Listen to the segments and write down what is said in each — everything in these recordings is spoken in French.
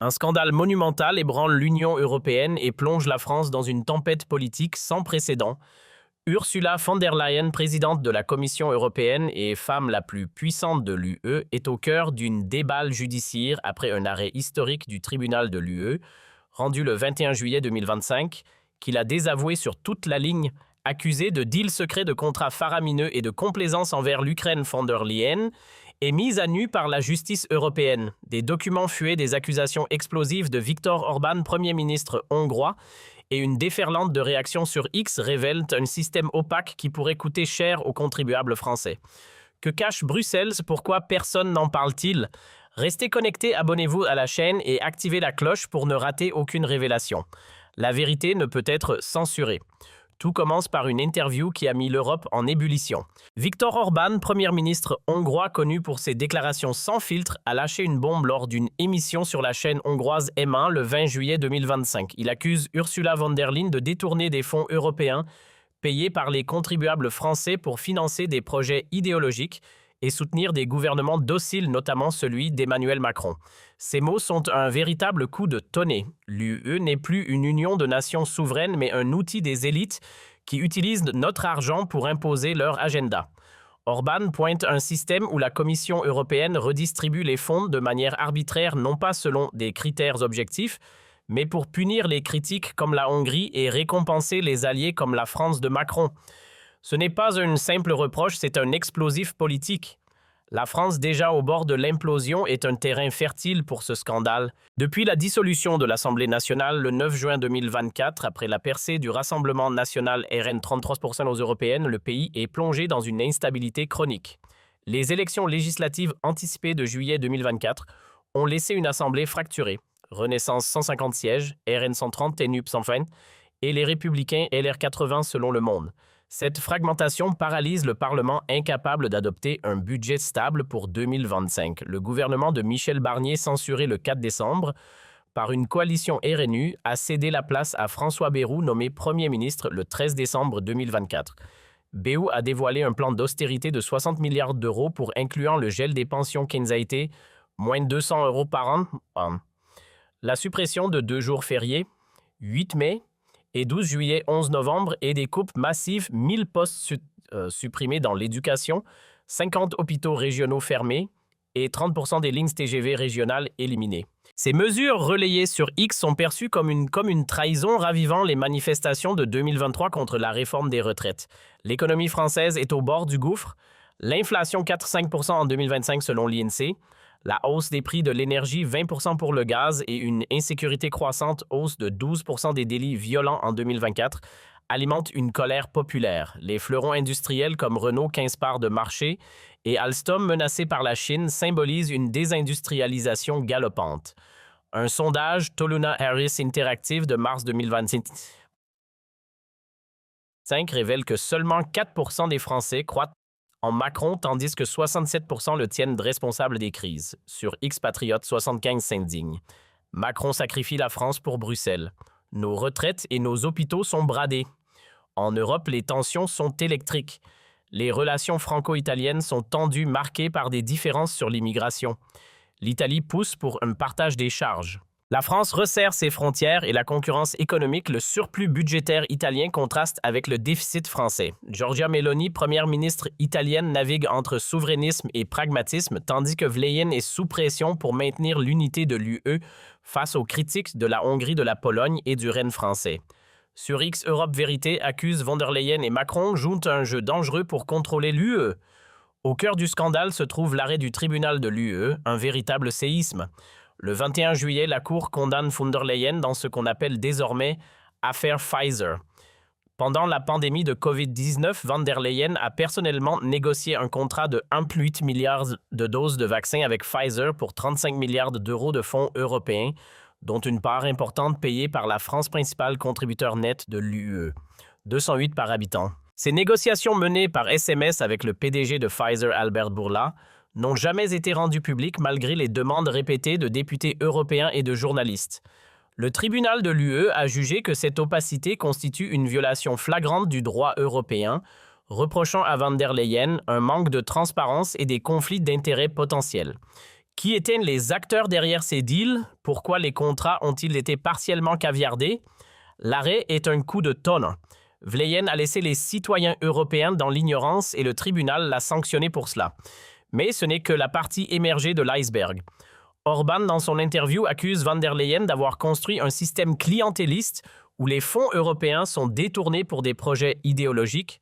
Un scandale monumental ébranle l'Union européenne et plonge la France dans une tempête politique sans précédent. Ursula von der Leyen, présidente de la Commission européenne et femme la plus puissante de l'UE, est au cœur d'une déballe judiciaire après un arrêt historique du tribunal de l'UE, rendu le 21 juillet 2025, qui l'a désavouée sur toute la ligne, accusée de deals secrets de contrats faramineux et de complaisance envers l'Ukraine von der Leyen, est mise à nu par la justice européenne. Des documents fués, des accusations explosives de Viktor Orban, Premier ministre hongrois, et une déferlante de réactions sur X révèlent un système opaque qui pourrait coûter cher aux contribuables français. Que cache Bruxelles? Pourquoi personne n'en parle-t-il? Restez connectés, abonnez-vous à la chaîne et activez la cloche pour ne rater aucune révélation. La vérité ne peut être censurée. Tout commence par une interview qui a mis l'Europe en ébullition. Viktor Orban, Premier ministre hongrois connu pour ses déclarations sans filtre, a lâché une bombe lors d'une émission sur la chaîne hongroise M1 le 20 juillet 2025. Il accuse Ursula von der Leyen de détourner des fonds européens payés par les contribuables français pour financer des projets idéologiques et soutenir des gouvernements dociles, notamment celui d'Emmanuel Macron. Ces mots sont un véritable coup de tonnet. L'UE n'est plus une union de nations souveraines, mais un outil des élites qui utilisent notre argent pour imposer leur agenda. Orban pointe un système où la Commission européenne redistribue les fonds de manière arbitraire, non pas selon des critères objectifs, mais pour punir les critiques comme la Hongrie et récompenser les alliés comme la France de Macron. Ce n'est pas un simple reproche, c'est un explosif politique. La France, déjà au bord de l'implosion, est un terrain fertile pour ce scandale. Depuis la dissolution de l'Assemblée nationale le 9 juin 2024, après la percée du Rassemblement national RN 33% aux européennes, le pays est plongé dans une instabilité chronique. Les élections législatives anticipées de juillet 2024 ont laissé une assemblée fracturée. Renaissance 150 sièges, RN 130 et NUP 120, et les Républicains LR 80 selon Le Monde. Cette fragmentation paralyse le Parlement incapable d'adopter un budget stable pour 2025. Le gouvernement de Michel Barnier, censuré le 4 décembre par une coalition RNU, a cédé la place à François Bayrou, nommé Premier ministre le 13 décembre 2024. Bayrou a dévoilé un plan d'austérité de 60 milliards d'euros pour incluant le gel des pensions Kenzaité, moins de 200 euros par an, la suppression de 2 jours fériés, 8 mai, et 12 juillet, 11 novembre, et des coupes massives, 1000 postes supprimés dans l'éducation, 50 hôpitaux régionaux fermés et 30% des lignes TGV régionales éliminées. Ces mesures relayées sur X sont perçues comme une trahison, ravivant les manifestations de 2023 contre la réforme des retraites. L'économie française est au bord du gouffre, l'inflation 4,5% en 2025 selon l'INSEE, la hausse des prix de l'énergie, 20% pour le gaz et une insécurité croissante, hausse de 12% des délits violents en 2024, alimentent une colère populaire. Les fleurons industriels comme Renault, 15 parts de marché, et Alstom, menacés par la Chine, symbolisent une désindustrialisation galopante. Un sondage Toluna Harris Interactive de mars 2025 révèle que seulement 4% des Français croient en Macron, tandis que 67% le tiennent responsable des crises. Sur X Patriote, 75 s'indignent. Macron sacrifie la France pour Bruxelles. Nos retraites et nos hôpitaux sont bradés. En Europe, les tensions sont électriques. Les relations franco-italiennes sont tendues, marquées par des différences sur l'immigration. L'Italie pousse pour un partage des charges. La France resserre ses frontières et la concurrence économique, le surplus budgétaire italien contraste avec le déficit français. Giorgia Meloni, première ministre italienne, navigue entre souverainisme et pragmatisme, tandis que Leyen est sous pression pour maintenir l'unité de l'UE face aux critiques de la Hongrie, de la Pologne et du Rennes français. Sur X, Europe Vérité accuse von der Leyen et Macron jouent un jeu dangereux pour contrôler l'UE. Au cœur du scandale se trouve l'arrêt du tribunal de l'UE, un véritable séisme. Le 21 juillet, la Cour condamne von der Leyen dans ce qu'on appelle désormais « affaire Pfizer ». Pendant la pandémie de COVID-19, von der Leyen a personnellement négocié un contrat de 1,8 milliard de doses de vaccins avec Pfizer pour 35 milliards d'euros de fonds européens, dont une part importante payée par la France, principal contributeur net de l'UE, 208 par habitant. Ces négociations menées par SMS avec le PDG de Pfizer, Albert Bourla, n'ont jamais été rendues publiques malgré les demandes répétées de députés européens et de journalistes. Le tribunal de l'UE a jugé que cette opacité constitue une violation flagrante du droit européen, reprochant à von der Leyen un manque de transparence et des conflits d'intérêts potentiels. Qui étaient les acteurs derrière ces deals? Pourquoi les contrats ont-ils été partiellement caviardés? L'arrêt est un coup de tonnerre. Vleyen a laissé les citoyens européens dans l'ignorance et le tribunal l'a sanctionné pour cela. Mais ce n'est que la partie émergée de l'iceberg. Orban, dans son interview, accuse von der Leyen d'avoir construit un système clientéliste où les fonds européens sont détournés pour des projets idéologiques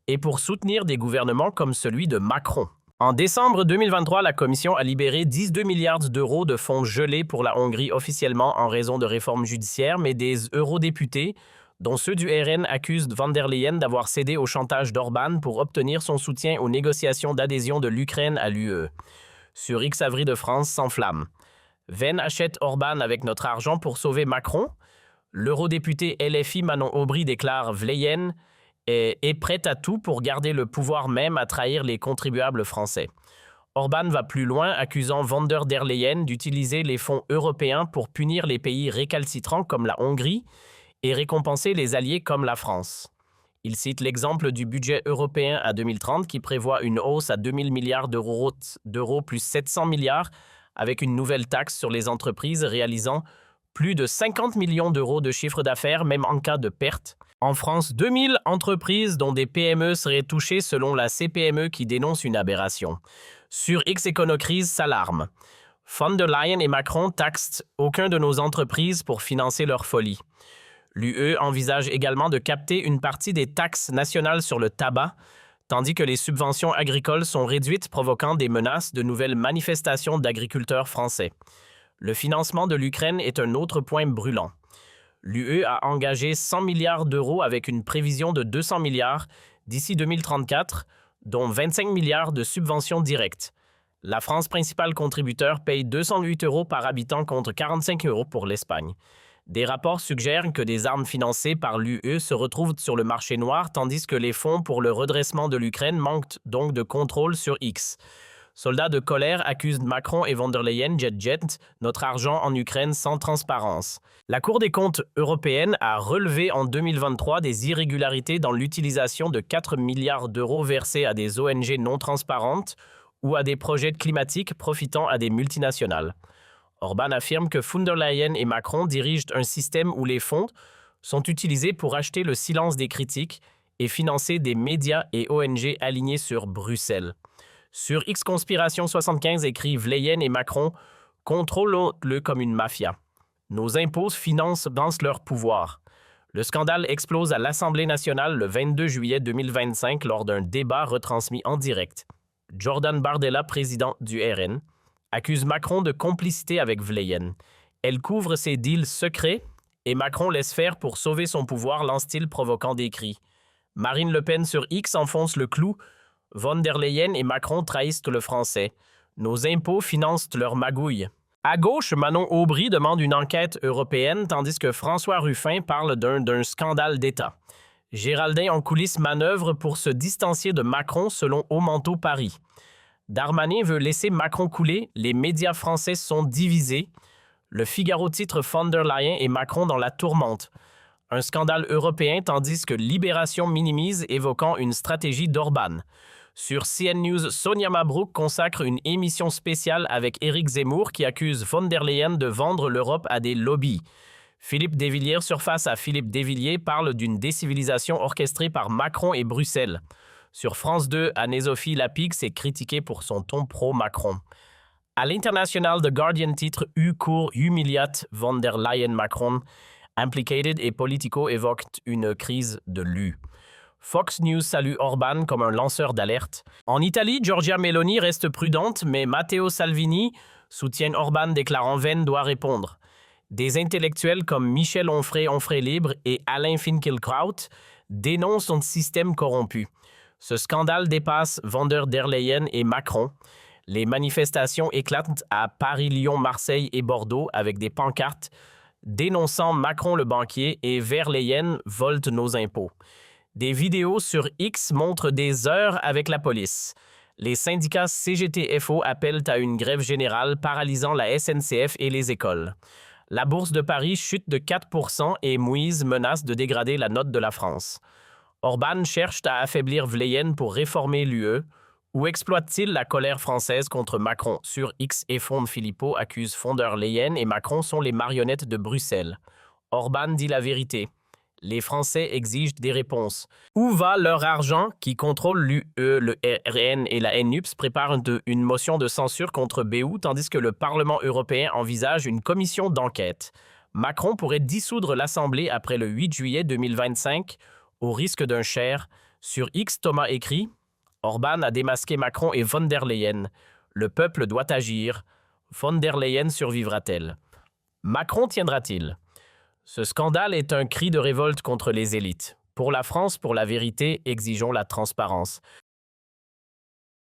et pour soutenir des gouvernements comme celui de Macron. En décembre 2023, la Commission a libéré 12 milliards d'euros de fonds gelés pour la Hongrie officiellement en raison de réformes judiciaires, mais des eurodéputés, dont ceux du RN, accusent von der Leyen d'avoir cédé au chantage d'Orban pour obtenir son soutien aux négociations d'adhésion de l'Ukraine à l'UE. Sur X Avril de France s'enflamme. Venn achète Orban avec notre argent pour sauver Macron. L'eurodéputé LFI Manon Aubry déclare Vleyen est prête à tout pour garder le pouvoir même à trahir les contribuables français. Orban va plus loin, accusant von der Leyen d'utiliser les fonds européens pour punir les pays récalcitrants comme la Hongrie et récompenser les alliés comme la France. Il cite l'exemple du budget européen à 2030 qui prévoit une hausse à 2000 milliards d'euros plus 700 milliards avec une nouvelle taxe sur les entreprises réalisant plus de 50 millions d'euros de chiffre d'affaires même en cas de perte. En France, 2000 entreprises dont des PME seraient touchées selon la CPME qui dénonce une aberration. Sur X Éconocrise s'alarme. Von der Leyen et Macron taxent aucun de nos entreprises pour financer leur folie. L'UE envisage également de capter une partie des taxes nationales sur le tabac, tandis que les subventions agricoles sont réduites, provoquant des menaces de nouvelles manifestations d'agriculteurs français. Le financement de l'Ukraine est un autre point brûlant. L'UE a engagé 100 milliards d'euros avec une prévision de 200 milliards d'ici 2034, dont 25 milliards de subventions directes. La France, principal contributeur, paye 208 euros par habitant contre 45 euros pour l'Espagne. Des rapports suggèrent que des armes financées par l'UE se retrouvent sur le marché noir, tandis que les fonds pour le redressement de l'Ukraine manquent donc de contrôle sur X. Soldats de colère accusent Macron et von der Leyen jet notre argent en Ukraine sans transparence. La Cour des comptes européenne a relevé en 2023 des irrégularités dans l'utilisation de 4 milliards d'euros versés à des ONG non transparentes ou à des projets climatiques profitant à des multinationales. Orban affirme que von der Leyen et Macron dirigent un système où les fonds sont utilisés pour acheter le silence des critiques et financer des médias et ONG alignés sur Bruxelles. Sur X Conspiration 75 écrit Vleyen et Macron contrôlent-le comme une mafia. Nos impôts financent leur pouvoir. Le scandale explose à l'Assemblée nationale le 22 juillet 2025 lors d'un débat retransmis en direct. Jordan Bardella, président du RN, accuse Macron de complicité avec Vleyen. Elle couvre ses deals secrets et Macron laisse faire pour sauver son pouvoir, lance-t-il, provoquant des cris. Marine Le Pen sur X enfonce le clou. Von der Leyen et Macron trahissent le français. Nos impôts financent leur magouille. À gauche, Manon Aubry demande une enquête européenne, tandis que François Ruffin parle d'un scandale d'État. Géraldin en coulisses manœuvre pour se distancier de Macron selon Haut Manteau Paris. Darmanin veut laisser Macron couler, les médias français sont divisés. Le Figaro titre von der Leyen et Macron dans la tourmente. Un scandale européen tandis que Libération minimise évoquant une stratégie d'Orban. Sur CN News, Sonia Mabrouk consacre une émission spéciale avec Éric Zemmour qui accuse von der Leyen de vendre l'Europe à des lobbies. Philippe Desvilliers, surface à Philippe Desvilliers, parle d'une décivilisation orchestrée par Macron et Bruxelles. Sur France 2, Anne-Sophie Lapix est critiquée pour son ton pro-Macron. À l'international, The Guardian titre U-Cour humiliate von der Leyen Macron. Implicated et Politico évoquent une crise de l'U. Fox News salue Orban comme un lanceur d'alerte. En Italie, Giorgia Meloni reste prudente, mais Matteo Salvini soutient Orban déclarant Venn doit répondre. Des intellectuels comme Michel Onfray Libre et Alain Finkielkraut dénoncent son système corrompu. Ce scandale dépasse von der Leyen et Macron. Les manifestations éclatent à Paris, Lyon, Marseille et Bordeaux avec des pancartes dénonçant Macron le banquier et Ver Leyen volte nos impôts. Des vidéos sur X montrent des heures avec la police. Les syndicats CGT-FO appellent à une grève générale paralysant la SNCF et les écoles. La bourse de Paris chute de 4% et Moïse menace de dégrader la note de la France. Orban cherche à affaiblir Vleyen pour réformer l'UE. Ou exploite-t-il la colère française contre Macron? Sur X, Efron Philippot accuse von der Leyen et Macron sont les marionnettes de Bruxelles. Orban dit la vérité. Les Français exigent des réponses. Où va leur argent? Qui contrôle l'UE, le RN et la NUPS préparent une motion de censure contre BU tandis que le Parlement européen envisage une commission d'enquête. Macron pourrait dissoudre l'Assemblée après le 8 juillet 2025 au risque d'un cher. Sur X, Thomas écrit « Orban a démasqué Macron et von der Leyen. Le peuple doit agir. Von der Leyen survivra-t-elle? Macron tiendra-t-il? Ce scandale est un cri de révolte contre les élites. Pour la France, pour la vérité, exigeons la transparence.